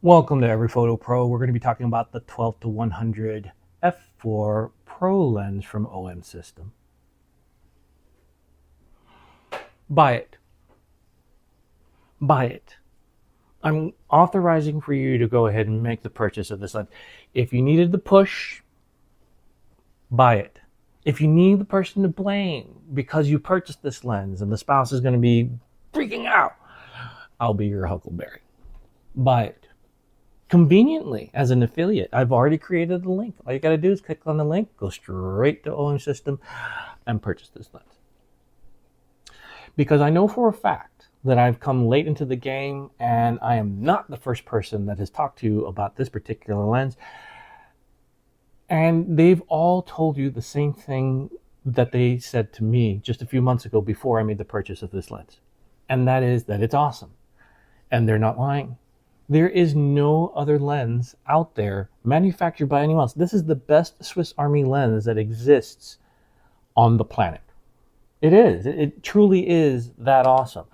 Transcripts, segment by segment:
Welcome to EveryPhotoPro. We're going to be talking about the 12 to 100 f4 Pro lens from OM System. Buy it. Buy it. I'm authorizing for you to go ahead and make the purchase of this lens. If you needed the push, buy it. If you need the person to blame because you purchased this lens and the spouse is going to be freaking out, I'll be your huckleberry. Buy it. Conveniently, as an affiliate, I've already created the link. All you got to do is click on the link, go straight to OM System, and purchase this lens. Because I know for a fact that I've come late into the game, and I am not the first person that has talked to you about this particular lens. And they've all told you the same thing that they said to me just a few months ago before I made the purchase of this lens. And that is that it's awesome. And they're not lying. There is no other lens out there manufactured by anyone else. This is the best Swiss Army lens that exists on the planet. It is. It truly is that awesome.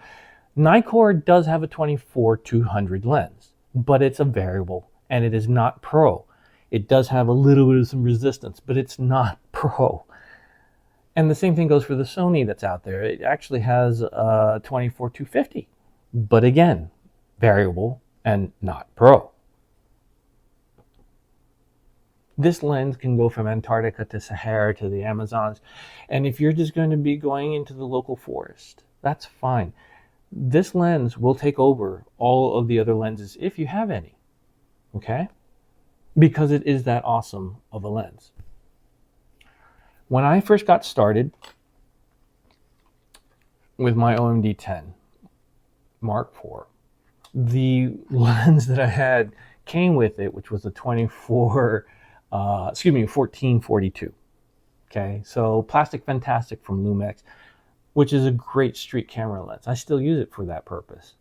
Nikkor does have a 24-200 lens, but it's a variable and it is not pro. It does have a little bit of some resistance, but it's not pro. And the same thing goes for the Sony that's out there. It actually has a 24-250, but again, variable and not pro. This lens can go from Antarctica to Sahara to the Amazons. And if you're just going to be going into the local forest, that's fine. This lens will take over all of the other lenses if you have any. Okay? Because it is that awesome of a lens. When I first got started with my OMD10 Mark IV, the lens that I had came with it, which was a 1442. Okay, so Plastic Fantastic from Lumix, which is a great street camera lens. I still use it for that purpose.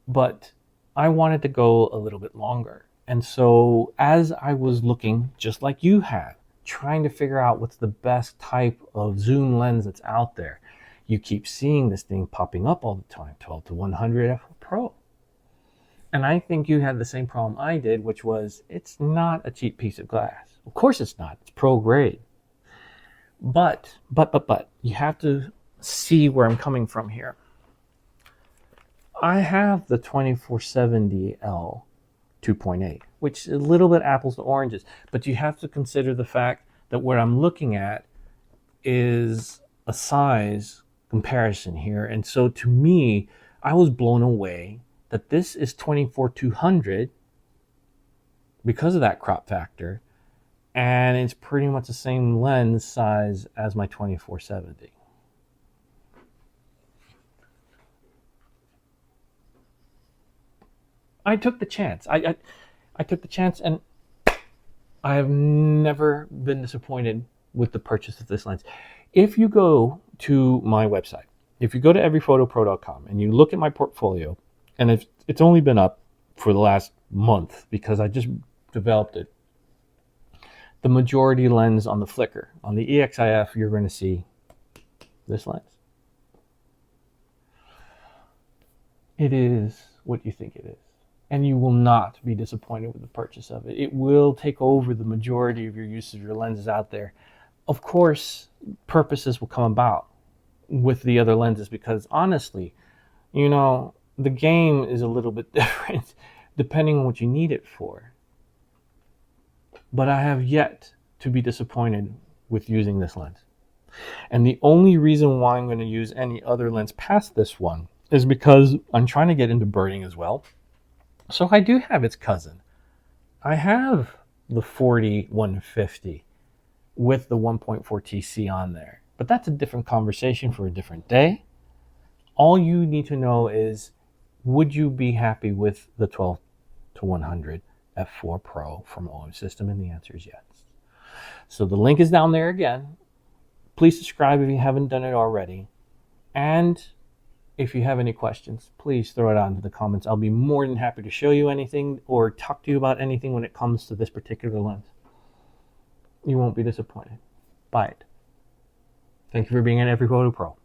But I wanted to go a little bit longer. And so as I was looking, just like you had, trying to figure out what's the best type of zoom lens that's out there, you keep seeing this thing popping up all the time, 12 to 100 f4 Pro. And I think you had the same problem I did, which was it's not a cheap piece of glass. Of course it's not. It's pro grade. But, you have to see where I'm coming from here. I have the 2470L 2.8, which is a little bit apples to oranges. But you have to consider the fact that what I'm looking at is a size comparison here. And so to me, I was blown away that this is 24-200 because of that crop factor, and it's pretty much the same lens size as my 2470. I took the chance. I took the chance, and I have never been disappointed with the purchase of this lens. If you go to my website, if you go to EveryPhotoPro.com and you look at my portfolio, and it's only been up for the last month because I just developed it, the majority lens on the Flickr, on the EXIF, you're going to see this lens. It is what you think it is. And you will not be disappointed with the purchase of it. It will take over the majority of your use of your lenses out there. Of course, purposes will come about with the other lenses because honestly, the game is a little bit different depending on what you need it for. But I have yet to be disappointed with using this lens. And the only reason why I'm going to use any other lens past this one is because I'm trying to get into birding as well. So I do have its cousin. I have the 40-150 with the 1.4 TC on there. But that's a different conversation for a different day. All you need to know is, would you be happy with the 12 to 100 f4 Pro from OM System? And the answer is yes. So the link is down there again. Please subscribe if you haven't done it already. And if you have any questions, please throw it out into the comments. I'll be more than happy to show you anything or talk to you about anything when it comes to this particular lens. You won't be disappointed. Buy it. Thank you for being an EveryPhotoPro.